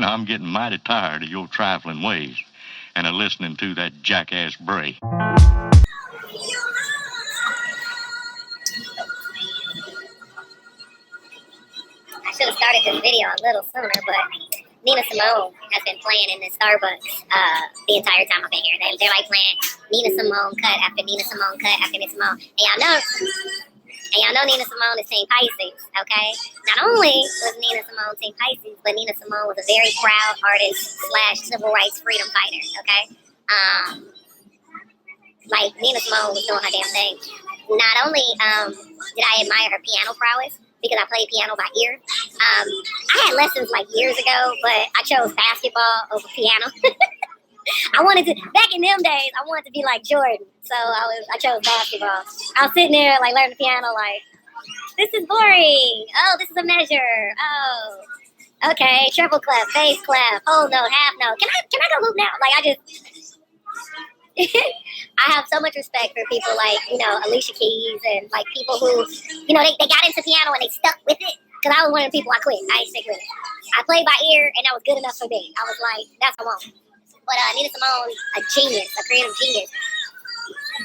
and I'm getting mighty tired of your trifling ways and of listening to that jackass bray. I should have started this video a little sooner, but Nina Simone has been playing in this Starbucks the entire time I've been here. They're like playing Nina Simone cut after Nina Simone cut after Nina Simone. And y'all know Nina Simone is Team Pisces, okay? Not only was Nina Simone Team Pisces, but Nina Simone was a very proud artist / civil rights freedom fighter, okay? Like Nina Simone was doing her damn thing. Not only did I admire her piano prowess, because I played piano by ear. I had lessons like years ago, but I chose basketball over piano. I wanted to, back in them days, I wanted to be like Jordan. So I chose basketball. I was sitting there like learning the piano like, this is boring. Oh, this is a measure. Oh, okay. Treble clef, bass clef, whole note, half note. Can I go hoop now? Like I just, I have so much respect for people like, Alicia Keys and like people who, they got into piano and they stuck with it. Because I was one of the people I quit. I ain't stick with it. I played by ear and that was good enough for me. I was like, that's what I want. But Nina Simone, a genius, a creative genius.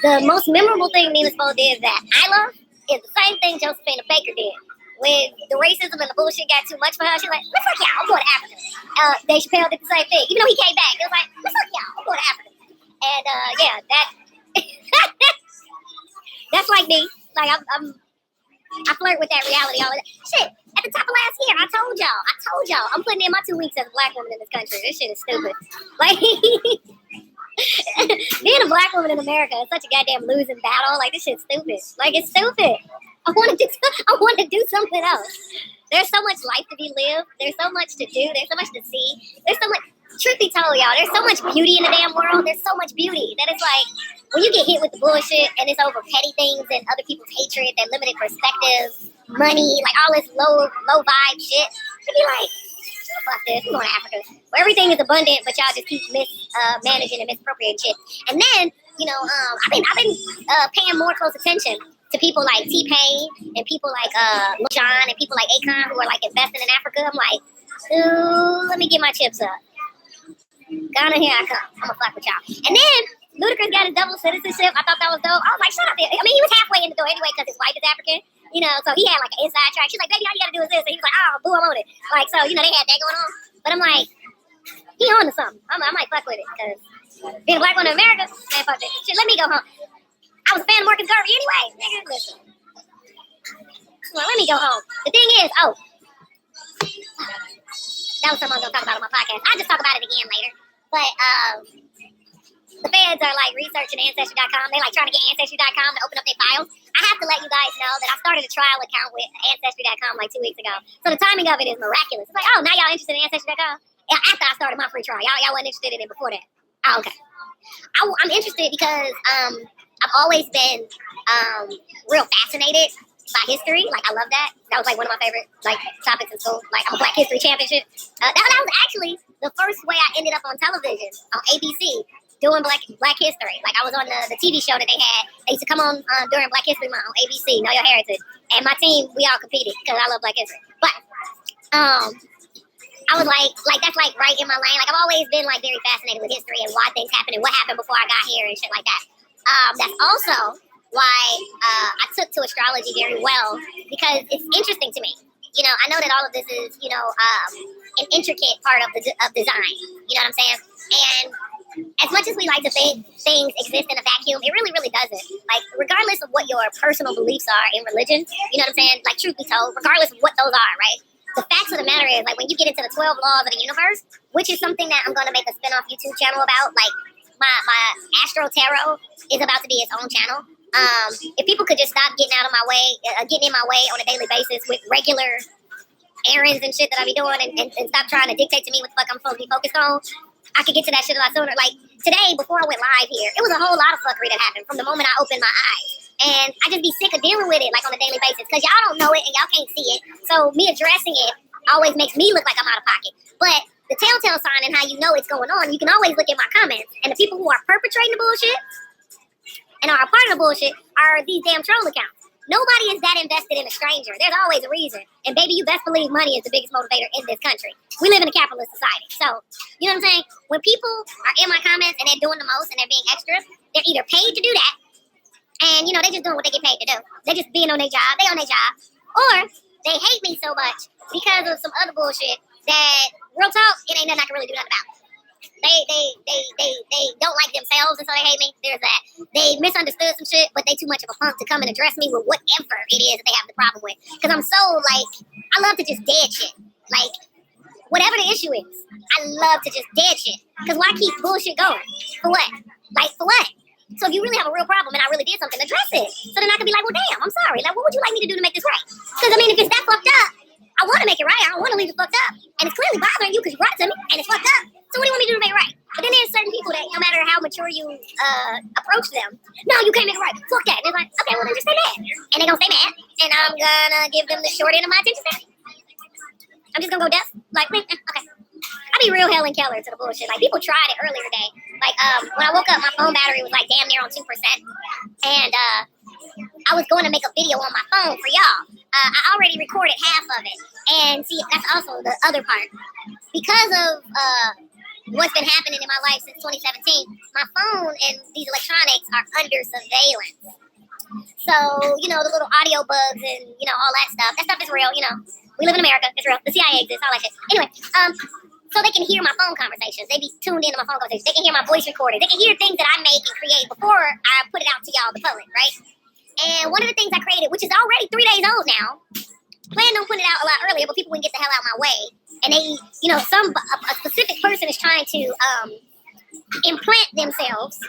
The most memorable thing Nina Simone did that I love is the same thing Josephine Baker did. When the racism and the bullshit got too much for her, she was like, let's fuck y'all, I'm going to Africa. Dave Chappelle did the same thing. Even though he came back, it was like, let's fuck y'all, I'm going to Africa. And that that's like me. Like I flirt with that reality all the time. Shit, at the top of last year, I told y'all, I'm putting in my 2 weeks as a black woman in this country. This shit is stupid. Like being a black woman in America is such a goddamn losing battle. Like this shit's stupid. Like it's stupid. I want to do something else. There's so much life to be lived. There's so much to do. There's so much to see. There's so much. Truth be told, y'all, there's so much beauty in the damn world. There's so much beauty that it's like when you get hit with the bullshit and it's over petty things and other people's hatred, their limited perspectives, money, like all this low vibe shit. To be like, fuck this, we're going to Africa, where everything is abundant, but y'all just keep mismanaging and misappropriating shit. And then, I've been paying more close attention to people like T-Pain and people like Lil Jon and people like Akon who are like investing in Africa. I'm like, ooh, let me get my chips up. Ghana, here I come. I'm gonna fuck with y'all. And then Ludacris got his double citizenship. I thought that was dope. I was like, shut up. I mean, he was halfway in the door anyway because his wife is African. So he had like an inside track. She's like, baby, all you gotta do is this. And he was like, oh, boo, I'm on it. Like, so, they had that going on. But I'm like, he on to something. I might fuck with it because being a black woman in America, man, fuck this shit. Let me go home. I was a fan of Marcus Garvey anyway. Nigga, listen. Well, let me go home. The thing is, that was something I was going to talk about on my podcast. I'll just talk about it again later. But the feds are like researching Ancestry.com. They're like trying to get Ancestry.com to open up their files. I have to let you guys know that I started a trial account with Ancestry.com like 2 weeks ago. So the timing of it is miraculous. It's like, oh, now y'all interested in Ancestry.com? Yeah, after I started my free trial. Y'all wasn't interested in it before that. Oh, okay. I'm interested because I've always been real fascinated by history. Like, I love that. That was like one of my favorite topics in school. Like, I'm a Black History Championship. That was actually the first way I ended up on television on ABC doing Black History. Like, I was on the TV show that they had. They used to come on during Black History Month on ABC, Know Your Heritage. And my team, we all competed because I love Black history. But I was like that's like right in my lane. Like, I've always been like very fascinated with history and why things happen and what happened before I got here and shit like that. That's also why I took to astrology very well, because it's interesting to me. I know that all of this is, an intricate part of design. You know what I'm saying? And as much as we like to think things exist in a vacuum, it really, really doesn't. Like, regardless of what your personal beliefs are in religion, you know what I'm saying? Like, truth be told, regardless of what those are, right? The facts of the matter is, like, when you get into the 12 laws of the universe, which is something that I'm going to make a spin-off YouTube channel about, like, my Astro Tarot is about to be its own channel. If people could just stop getting in my way on a daily basis with regular errands and shit that I be doing and stop trying to dictate to me what the fuck I'm supposed to be focused on, I could get to that shit a lot sooner. Like, today, before I went live here, it was a whole lot of fuckery that happened from the moment I opened my eyes. And I just be sick of dealing with it, like, on a daily basis, because y'all don't know it and y'all can't see it. So me addressing it always makes me look like I'm out of pocket. But the telltale sign and how you know it's going on, you can always look at my comments. And the people who are perpetrating the bullshit and are a part of the bullshit are these damn troll accounts. Nobody is that invested in a stranger. There's always a reason. And baby, you best believe money is the biggest motivator in this country. We live in a capitalist society. So, you know what I'm saying? When people are in my comments and they're doing the most and they're being extras, they're either paid to do that, and, you know, they just doing what they get paid to do. They just being on their job. They on their job. Or they hate me so much because of some other bullshit that, real talk, it ain't nothing I can really do nothing about. They don't like themselves, and so they hate me. There's that. They misunderstood some shit, but they too much of a punk to come and address me with whatever it is that they have the problem with. Because I'm so, like, I love to just dead shit. Like, whatever the issue is, I love to just dead shit. Because why keep bullshit going? For what? Like, for what? So if you really have a real problem and I really did something, address it. So then I can be like, well, damn, I'm sorry. Like, what would you like me to do to make this right? Because, I mean, if it's that fucked up, I want to make it right. I don't want to leave it fucked up. And it's clearly bothering you because you brought it to me and it's fucked up. So what do you want me to do to make it right? But then there's certain people that no matter how mature you approach them, no, you can't make it right. Fuck that. And it's like, okay, well, then just stay mad. And they're going to stay mad. And I'm going to give them the short end of my attention span. I'm just going to go deaf. Like, okay. I be real Helen Keller to the bullshit. Like, people tried it earlier today. Like, when I woke up, my phone battery was like damn near on 2%. And I was going to make a video on my phone for y'all. I already recorded half of it. And see, that's also the other part. Because of what's been happening in my life since 2017, my phone and these electronics are under surveillance. So, you know, the little audio bugs and, you know, all that stuff is real, you know. We live in America. It's real. The CIA exists, all that shit. Anyway, so they can hear my phone conversations. They be tuned into my phone conversations. They can hear my voice recorded. They can hear things that I make and create before I put it out to y'all, the public, right? And one of the things I created, which is already 3 days old now, planned on putting it out a lot earlier, but people wouldn't get the hell out of my way. And they, you know, a specific person is trying to implant themselves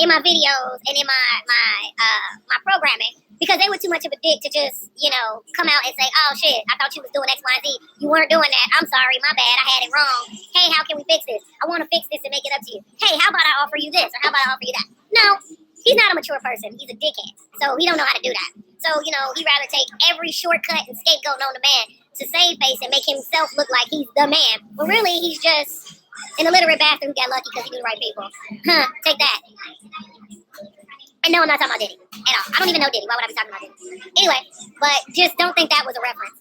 in my videos and in my programming because they were too much of a dick to just, you know, come out and say, oh shit, I thought you was doing X, Y, and Z. You weren't doing that. I'm sorry, my bad. I had it wrong. Hey, how can we fix this? I want to fix this and make it up to you. Hey, how about I offer you this? Or how about I offer you that? No, he's not a mature person. He's a dickhead. So he don't know how to do that. So, you know, he'd rather take every shortcut and scapegoat on the man to save face and make himself look like he's the man. But really, he's just an illiterate bastard who got lucky because he knew the right people. Huh, take that. And no, I'm not talking about Diddy at all. I don't even know Diddy. Why would I be talking about Diddy? Anyway, but just don't think that was a reference.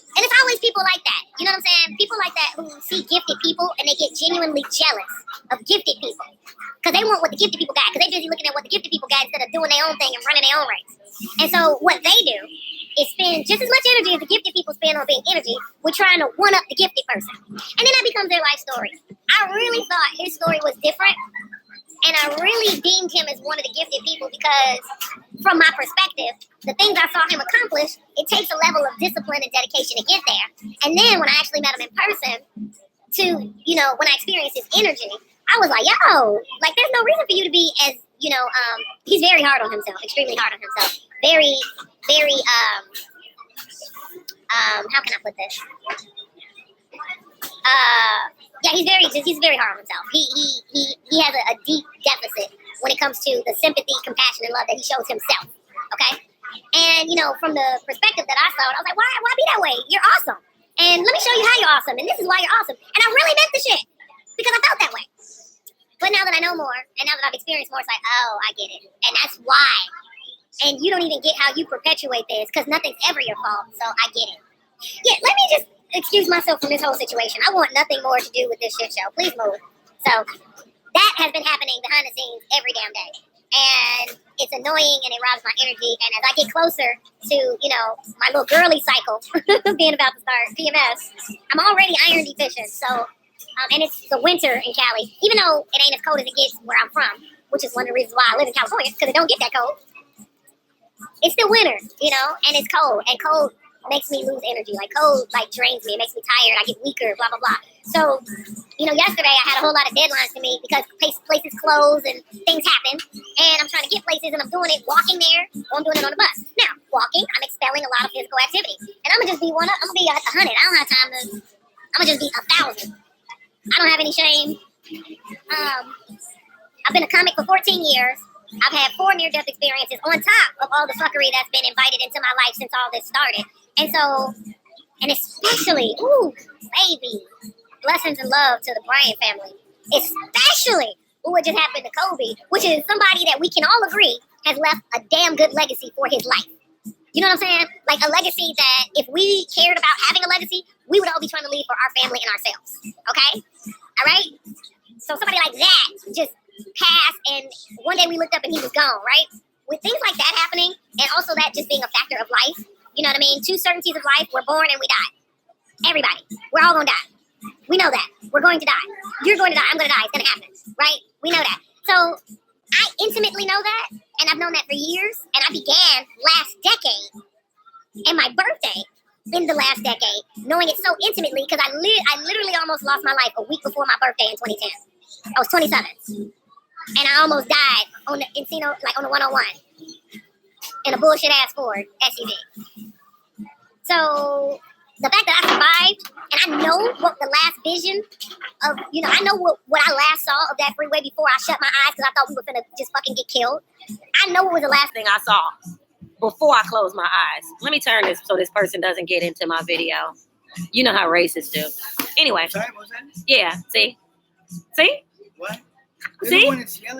And it's always people like that. You know what I'm saying? People like that who see gifted people and they get genuinely jealous of gifted people. Because they want what the gifted people got. Because they're busy looking at what the gifted people got instead of doing their own thing and running their own race. And so what they do is spend just as much energy as the gifted people spend on being energy with trying to one-up the gifted person. And then that becomes their life story. I really thought his story was different. And I really deemed him as one of the gifted people because, from my perspective, the things I saw him accomplish, it takes a level of discipline and dedication to get there. And then when I actually met him in person, you know, when I experienced his energy, I was like, yo, like, there's no reason for you to be as, you know, he's very hard on himself, extremely hard on himself. Very, very, how can I put this? Yeah, he's very hard on himself. He has a deep deficit when it comes to the sympathy, compassion, and love that he shows himself. Okay, and you know, from the perspective that I saw it, I was like, why be that way? You're awesome, and let me show you how you're awesome, and this is why you're awesome. And I really meant the shit because I felt that way. But now that I know more, and now that I've experienced more, it's like, oh, I get it, and that's why. And you don't even get how you perpetuate this because nothing's ever your fault. So I get it. Yeah, let me just excuse myself from this whole situation. I want nothing more to do with this shit show. Please move. So that has been happening behind the scenes every damn day. And it's annoying and it robs my energy. And as I get closer to, you know, my little girly cycle being about to start, PMS, I'm already iron deficient. So, and it's the winter in Cali, even though it ain't as cold as it gets where I'm from, which is one of the reasons why I live in California, because it don't get that cold. It's still winter, you know, and it's cold. And cold makes me lose energy. Like, cold, like, drains me. It makes me tired. I get weaker, blah, blah, blah. So, you know, yesterday I had a whole lot of deadlines to meet because places close and things happen. And I'm trying to get places, and I'm doing it walking there, or I'm doing it on the bus. Now, walking, I'm expelling a lot of physical activity. And I'm going to just be I'm going to be 100. I don't have time to, I'm going to just be 1,000. I don't have any shame. I've been a comic for 14 years. I've had 4 near-death experiences on top of all the fuckery that's been invited into my life since all this started. And so, and especially, ooh, baby, blessings and love to the Bryant family. Especially what just happened to Kobe, which is somebody that we can all agree has left a damn good legacy for his life. You know what I'm saying? Like a legacy that if we cared about having a legacy, we would all be trying to leave for our family and ourselves. Okay? All right? So somebody like that just passed, and one day we looked up and he was gone, right? With things like that happening, and also that just being a factor of life, you know what I mean? Two certainties of life, we're born and we die. Everybody. We're all going to die. We know that. We're going to die. You're going to die. I'm going to die. It's going to happen, right? We know that. So I intimately know that, and I've known that for years, and I began last decade and my birthday in the last decade, knowing it so intimately because I literally almost lost my life a week before my birthday in 2010. I was 27, and I almost died on the Encino, like on the 101 in a bullshit ass Ford SUV. So the fact that I survived, and I know what the last vision of, you know, I know what I last saw of that freeway before I shut my eyes because I thought we were finna just fucking get killed. I know what was the last thing I saw before I closed my eyes. Let me turn this so this person doesn't get into my video. You know how racists do. Anyway. Sorry, what was that? Yeah, see? See? What? See?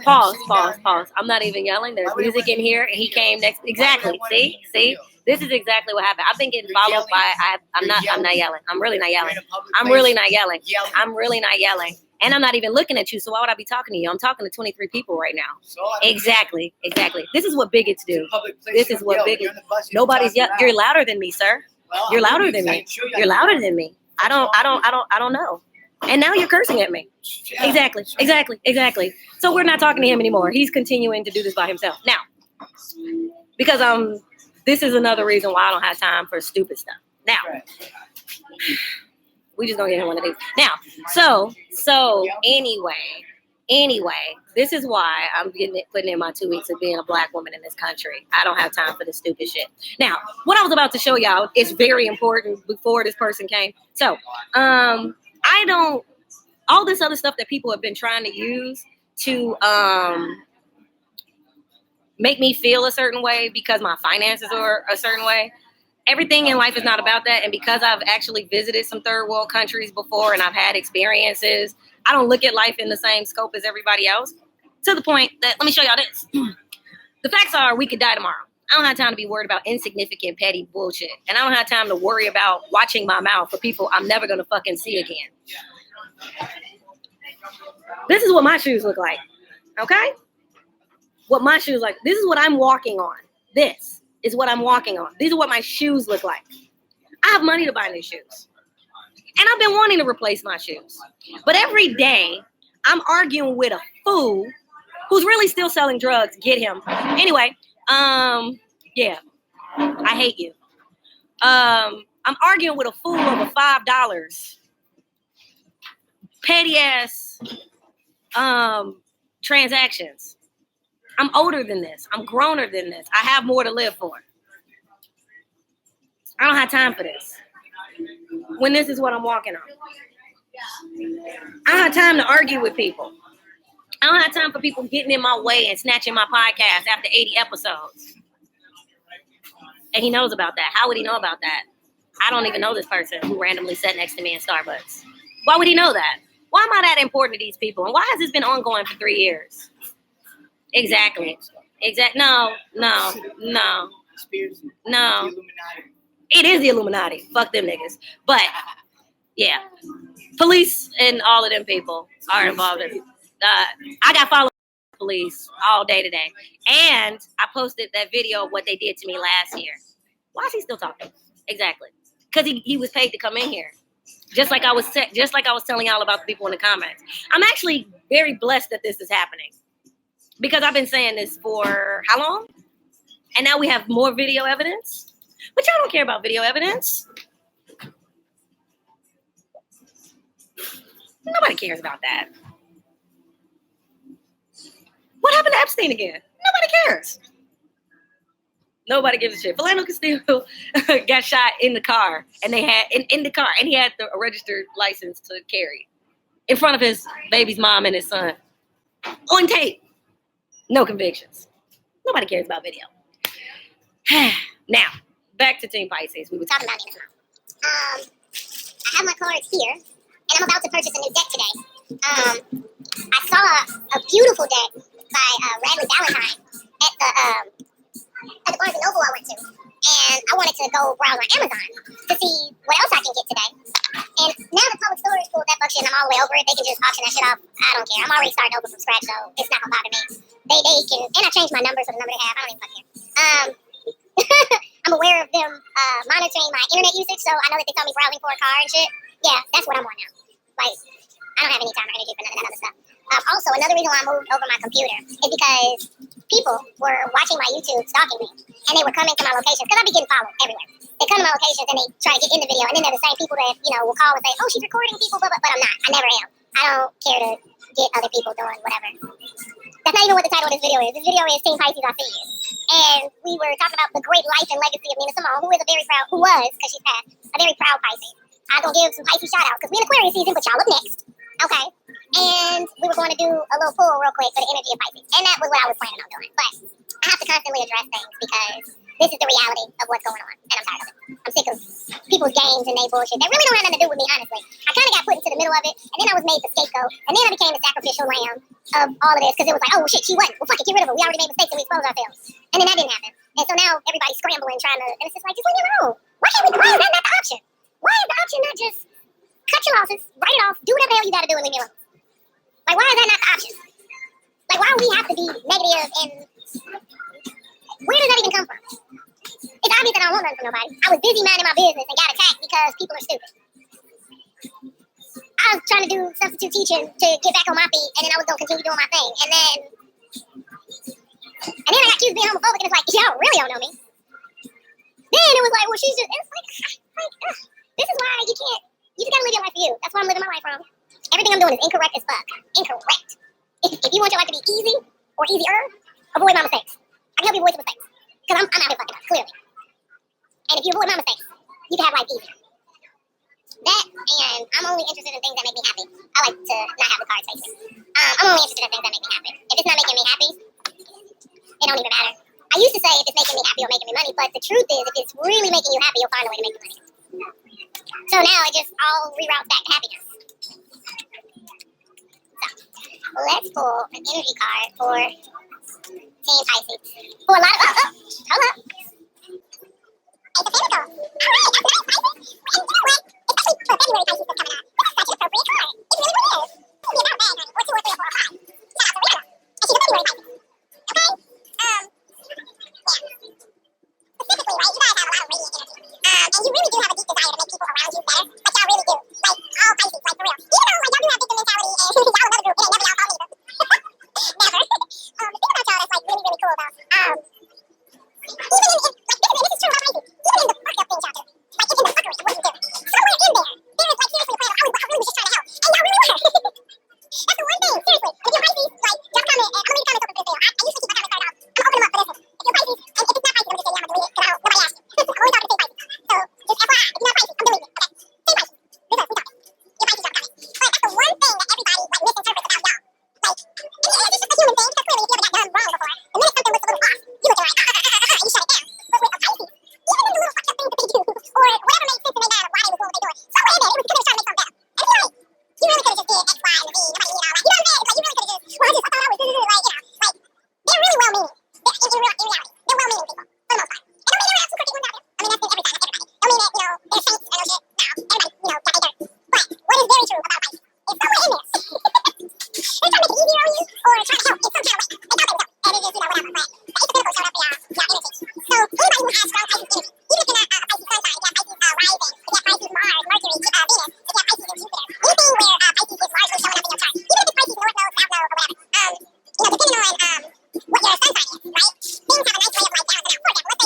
Pause. I'm not even yelling. There's music in here, and he came next. Exactly. See? This is exactly what happened. I've been getting followed by. I'm not yelling. I'm really not yelling. I'm really not yelling. And I'm not even looking at you. So why would I be talking to you? I'm talking to 23 people right now. Exactly. This is what bigots do. This is what bigots. Nobody's yelling. You're louder than me, sir. You're louder than me. You're louder than me. I don't know. And now you're cursing at me. Exactly. So we're not talking to him anymore. He's continuing to do this by himself. Now, because this is another reason why I don't have time for stupid stuff. Now, we just gonna get him one of these. Now, so anyway, this is why I'm putting in my 2 weeks of being a black woman in this country. I don't have time for this stupid shit. Now, what I was about to show y'all is very important before this person came. So, all this other stuff that people have been trying to use to make me feel a certain way because my finances are a certain way. Everything in life is not about that. And because I've actually visited some third world countries before and I've had experiences, I don't look at life in the same scope as everybody else. To the point that, let me show y'all this. The facts are we could die tomorrow. I don't have time to be worried about insignificant, petty bullshit. And I don't have time to worry about watching my mouth for people I'm never going to fucking see again. This is what my shoes look like. Okay? What my shoes like. This is what I'm walking on. This is what I'm walking on. These are what my shoes look like. I have money to buy new shoes. And I've been wanting to replace my shoes. But every day, I'm arguing with a fool who's really still selling drugs. Get him. Anyway, yeah. I hate you. I'm arguing with a fool over $5. Petty ass transactions. I'm older than this. I'm growner than this. I have more to live for. I don't have time for this. When this is what I'm walking on. I don't have time to argue with people. I don't have time for people getting in my way and snatching my podcast after 80 episodes. And he knows about that. How would he know about that? I don't even know this person who randomly sat next to me in Starbucks. Why would he know that? Why am I that important to these people? And why has this been ongoing for 3 years? Exactly. No. It is the Illuminati. Fuck them niggas. But, yeah. Police and all of them people are involved in it. I got followed by police all day today. And I posted that video of what they did to me last year. Why is he still talking? Exactly. Because he was paid to come in here. Just like I was telling y'all about the people in the comments. I'm actually very blessed that this is happening. Because I've been saying this for how long? And now we have more video evidence. But y'all don't care about video evidence. Nobody cares about that. What happened to Epstein again? Nobody cares. Nobody gives a shit. Philando Castillo got shot in the car, and they had in the car, and he had the registered license to carry in front of his baby's mom and his son on tape. No convictions. Nobody cares about video. Now, back to Team Pisces. We were talking about it. I have my cards here, and I'm about to purchase a new deck today. I saw a beautiful deck by Radley Valentine at at the Barnes and Noble I went to, and I wanted to go browse on Amazon to see what else I can get today. And now the public storage pulled that bullshit, and I'm all the way over it. They can just auction that shit off. I don't care. I'm already starting over from scratch, so it's not gonna bother me. They can, and I changed my number so the number they have, I don't even fucking care. I'm aware of them monitoring my internet usage, so I know that they tell me browsing for a car and shit. Yeah, that's what I'm on now. Like, I don't have any time or energy for none of that other stuff. Also, another reason why I moved over my computer is because people were watching my YouTube, stalking me, and they were coming to my locations, because I be getting followed everywhere. They come to my locations and they try to get in the video, and then they're the same people that, will call and say, oh, she's recording people, but I'm not. I never am. I don't care to get other people doing whatever. That's not even what the title of this video is. This video is Team Pisces, I See You. And we were talking about the great life and legacy of Nina Simone, who was, because she's passed, a very proud Pisces. I'm going to give some Pisces shout outs, because we're in Aquarius season, but y'all up next. Okay? And we were going to do a little pull real quick for the energy of Pisces. And that was what I was planning on doing. But I have to constantly address things because this is the reality of what's going on. And I'm tired of it. I'm sick of people's games and they bullshit. That really don't have nothing to do with me, honestly. I kind of got put into the middle of it. And then I was made the scapegoat. And then I became the sacrificial lamb of all of this. Because it was like, oh, shit, she wasn't. Well, fuck it, get rid of her. We already made mistakes and we exposed ourselves. And then that didn't happen. And so now everybody's scrambling, trying to, and it's just like, just leave me alone. Why is that not the option? Why is the option not just cut your losses, write it off, do whatever the hell you got to do and leave me alone? Like, why is that not the option? Like, why do we have to be negative and where does that even come from? It's obvious that I don't want nothing from nobody. I was busy minding my business and got attacked because people are stupid. I was trying to do substitute teaching to get back on my feet, and then I was going to continue doing my thing. And then I got accused of being homophobic, and it's like, y'all really don't know me. Then it was like, well, she's just, it's like this is why you just got to live your life for you. That's why I'm living my life from. Everything I'm doing is incorrect as fuck. Incorrect. If you want your life to be easy or easier, avoid my mistakes. I can help you avoid some mistakes. Because I'm out here fucking up, clearly. And if you avoid my mistakes, you can have life easier. That, and I'm only interested in things that make me happy. I like to not have the cards face me. I'm only interested in things that make me happy. If it's not making me happy, it don't even matter. I used to say if it's making me happy or making me money, but the truth is, if it's really making you happy, you'll find a way to make you money. So now it just all reroutes back to happiness. So, let's pull an energy card for Team Pisces. For a lot of, hold up. It's a pentacle. All right, that's nice, Pisces. And you know what? Especially for February Pisces that's coming up. This is such an appropriate card. It really, really is. It can be about a bag, honey, or 2 or 3 or 4 or 5. Shout out to Rihanna. And she's a February Pisces. Okay? Yeah. Specifically, right, you guys have a lot of radiant energy. And you really do have a deep desire to make people around you better. Like, y'all really do. Like, all Pisces, like, for real. Even though, like, y'all do have victim mentality and y'all another group, it ain't never y'all call me either. Never. The thing about y'all that's, like, really, really cool, though, even in, this is true about Pisces, even in the fucked up things y'all do, like, it's in the fuckery of what you do. Somewhere in there is, like, seriously, a plan. I really was just trying to help. And y'all really were. That's the one thing, seriously. If you're Pisces, like, drop a comment, and I'm gonna leave comments open for this video. I usually keep my comments started off. I'm gonna open them up, but listen, if you're Pisces, and if it's not Pisces, I'm just saying, yeah, I'm gonna delete it, because nobody asked you. I'm only talking to Pisces. So, just FYI, if you're not Pisces, I'm deleting it, okay? Stay Pisces. We talking. You're Pisces, drop a comment. But that's the one thing that everybody, like, misinterprets about y'all. Like, and it's just a human thing, because clearly if you ever got done wrong before, the minute something looks a little off, you look like, and you shut it down. But with a Pisces, even in the little fucked up things that they do, or whatever made sense in their mind of why they were doing what they doing, somewhere in there, it was because they were trying to make something better. And you're like, you really could have just did X, Y, and Z, nobody needed all that. You know what I'm saying? It's like, you really could have just, well, I thought I was, like, like, they're really well-meaning. In reality, they're well-meaning people, for the most part. And don't mean they don't have some crooked ones out there. I mean, that's every time, that's everybody. Don't mean that, they're saints or no shit. No, everybody, got their dirt. But what is very true about Pisces is somewhere in there, they're trying to make it easier on you, or trying to help in some kind of way. They thought they would help. And it just, whatever. But the Ace of Pentacles showed up for y'all energy. So, anybody who has strong Pisces energy, even if you're not a Pisces sun sign, if you have Pisces rising, if you have Pisces Mars, Mercury, Venus, if you have Pisces and Jupiter, anything where Pisces is largely showing up in your chart, even if it's Pisces North Node, South Node, or whatever, depending on what your sun sign is, right? Things have a nice way of, like, balancing out. For example, let's say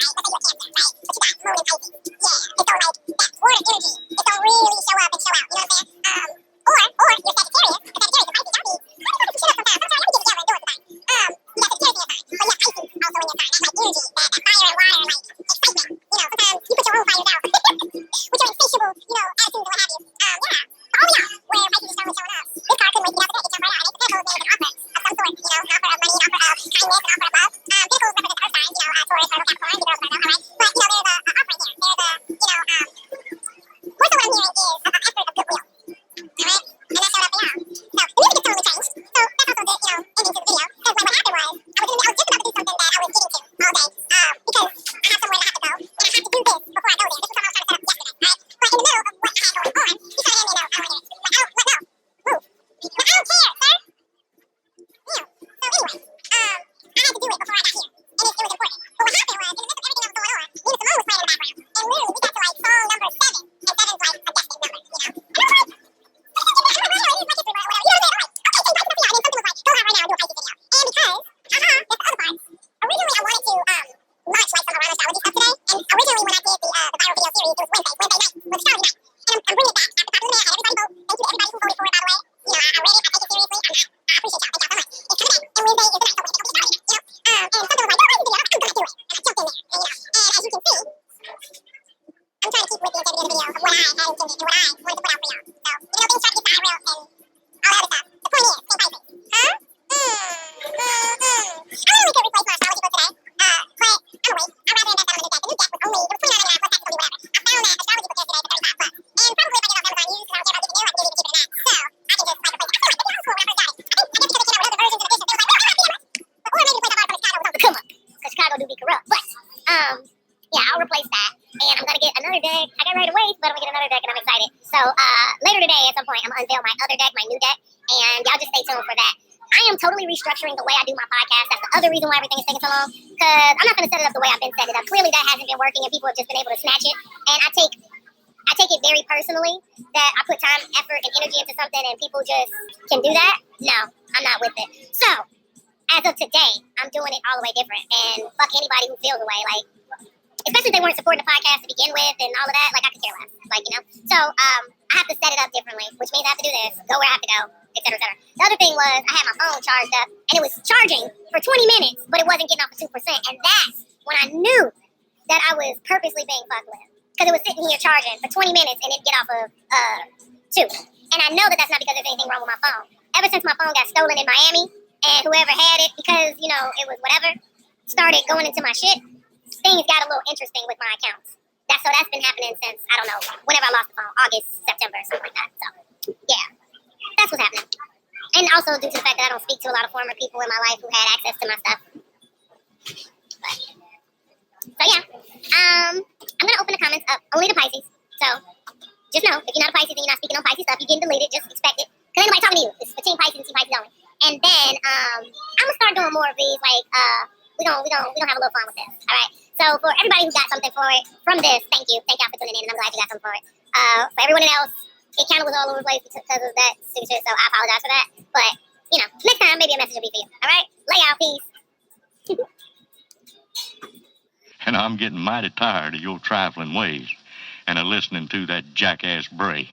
hypothetically, right? Let's say you're Cancer, right? But you got Moon in Pisces. Yeah. And so, like, that water energy, it don't really show up and show out. You know what I'm saying? Or you're Sagittarius. A Sagittarius and Pisces, y'all be some shit up sometimes. I'm sorry, y'all be getting together and doing sometimes. You got Sagittarius in your sign, but you have Pisces also in your sign. That, like, energy, that fire and water, like, excitement. You know, sometimes you put your own fires out with your insatiable, attitudes and what have you. Yeah. For all y'all, where Pisces is showing up, this card couldn't wait to get out the deck. It jumped right out. It makes an offer of some sort, an offer of money, an offer of kindness, an offer of love. Pentacles represent earth signs, Taurus, Virgo, Capricorn, you girls know, alright? But, there's a offer in here. There's a, more so what I'm hearing is an effort of goodwill. Alright? And that showed up for y'all. So, the music is totally changed. So, that's also the, ending to the video. Because, like, what happened was, I was just about to do something that another deck, and I'm excited. So later today, at some point, I'm gonna unveil my other deck, my new deck, and y'all just stay tuned for that. I am totally restructuring the way I do my podcast. That's the other reason why everything is taking so long. Because I'm not gonna set it up the way I've been setting it up. Clearly, that hasn't been working, and people have just been able to snatch it. And I take it very personally that I put time, effort, and energy into something, and people just can do that. No, I'm not with it. So as of today, I'm doing it all the way different, and fuck anybody who feels the way. Like, especially if they weren't supporting the podcast to begin with and all of that. Like, I could care less. Like, you know. So I have to set it up differently, which means I have to do this, go where I have to go, et cetera, et cetera. The other thing was I had my phone charged up, and it was charging for 20 minutes, but it wasn't getting off of 2%, and that's when I knew that I was purposely being fucked with, because it was sitting here charging for 20 minutes and it'd get off of 2. And I know that that's not because there's anything wrong with my phone. Ever since my phone got stolen in Miami, and whoever had it, because, you know, it was whatever, started going into my shit, things got a little interesting with my accounts. That's been happening since, I don't know, whenever I lost the phone, August, September, something like that. So, yeah, that's what's happening. And also due to the fact that I don't speak to a lot of former people in my life who had access to my stuff. But, so yeah, I'm gonna open the comments up only to Pisces. So just know, if you're not a Pisces and you're not speaking on Pisces stuff, you're getting deleted. Just expect it. Cause ain't nobody talking to you. It's between Pisces and Team Pisces only. And then I'm gonna start doing more of these. Like we gonna have a little fun with this. All right. So for everybody who got something for it from this, thank you. Thank y'all for tuning in, and I'm glad you got something for it. For everyone else, it kind of was all over the place because of that stupid shit. So I apologize for that. But you know, next time maybe a message will be for you. All right. Lay out. Peace. And I'm getting mighty tired of your trifling ways and of listening to that jackass Bray.